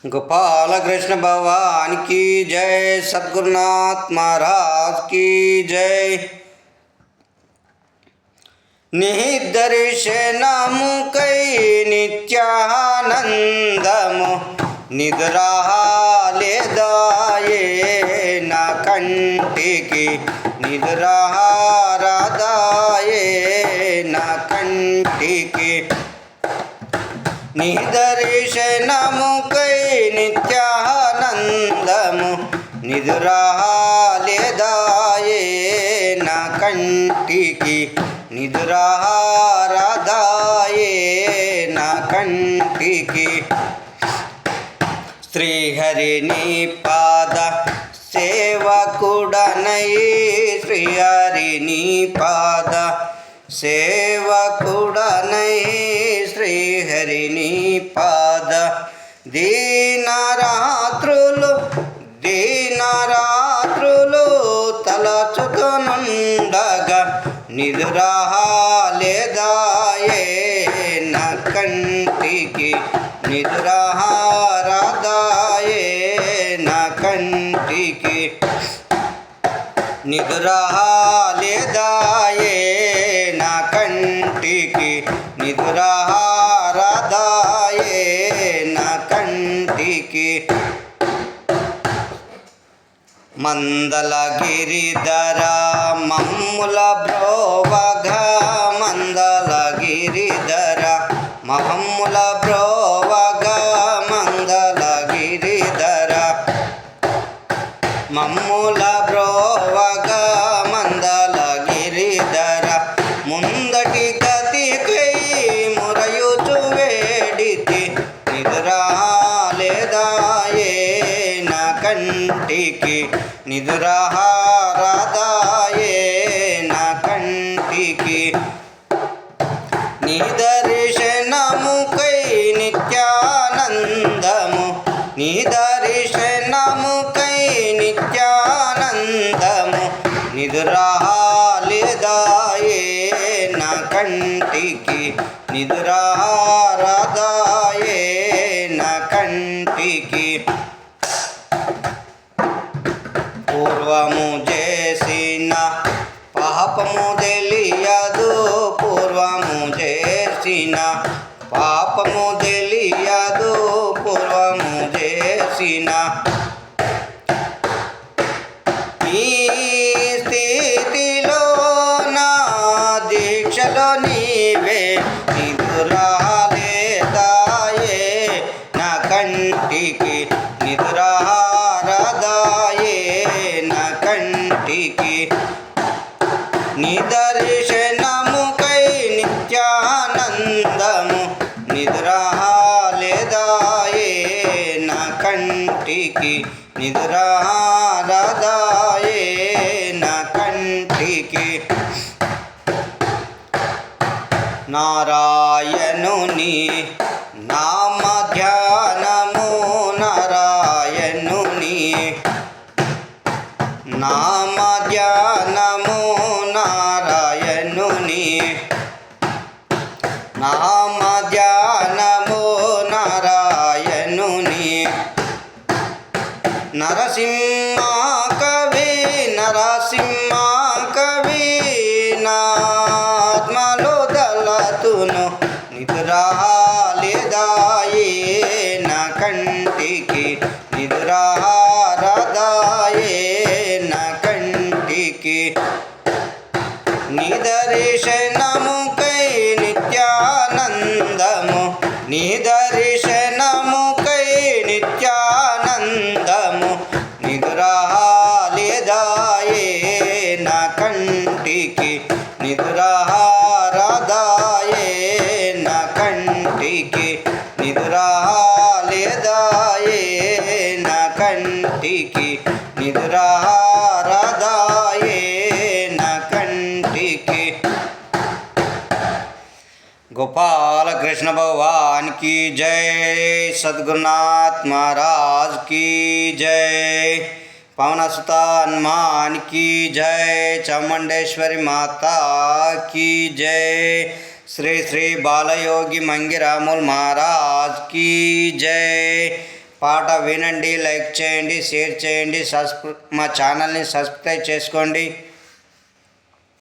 गोपाल कृष्ण भगवान की जय। सद्गुरुनाथ महाराज की जय। निदर्शनमु कई नित्यानंदमु निद्रालेदाये न कंटिकी निद्रारादाये न कंटिकी निदर्शनमु कई नित्यानंदमु निद्रालेदाये न कंटिकी निद्रारादाये न कंटिकी श्रीहरिनी पाद सेवकुडनै श्रीहरिनी पाद सेवकुडनै श्रीहरिनी पाद दीनरात्रुलु తలచుతునుండగా నిద్రాలేదాయే न కంటికి నిద్రారాదాయే न కంటికి నిద్రాలేదాయే न కంటికి నిద్రారాదాయే न కంటికి మందలగిరిధర మమ్ముల బ్రోవగ మందలగిరిధర మమ్ముల బ్రోవగ మందలగిరిధర మమ్ముల బ్రోవగ మందలగిరిధర ముందటి గతికై మురయుచు వేడితి నిద్రాలేదాయే न కంటికి నిద్రారాదాయే न కంటికి నిదర్శనముకై నిత్యానందము నిదర్శనముకై నిత్యానందము నిద్రాలేదాయే न కంటికి నిద్రారాదాయే न కంటికి పూర్వము చేసిన పాపము తెలియదు పూర్వము చేసిన పాపము తెలియదు పూర్వము చేసిన ఈ స్థితిలో నా దీక్షలో నీవే నిద్రాలేదాయే न కంటికి నిద్రారాదాయే न కంటికి నిదర్శనముకై నిత్యానందము నిద్రాలేదాయే न కంటికి నిద్రారాదాయే न కంటికి నారాయణుని నామ ధ్యానము నారాయణుని నామ ధ్యానము నారాయణుని నామ ధ్యానము నారాయణుని నరసింహ కవి నరసింహ కవి నాత్మలో దళతును నిద్రాలేదాయే न కంటికి నిద్రారాదాయే न కంటికి నిదర్శనముకై నిత్యానందము నిదర్శనముకై నిత్యానందము నిద్రాలేదాయే न కంటికి నిద్రారాదాయే न కంటికి నిద్రాలేదాయే न కంటికి నిద్రారాదాయే न కంటికి गोपाल कृष्ण भगवान की जय। सद्गुरुनाथ महाराज की जय। पवनसुत हनुमान की जय। चामुंडेश्वरी माता की जय। श्री श्री बालयोगी मंगिरामुल महाराज की जय। పాట వినండి, లైక్ చేయండి, షేర్ చేయండి, మా ఛానల్ని సబ్స్క్రైబ్ చేసుకోండి.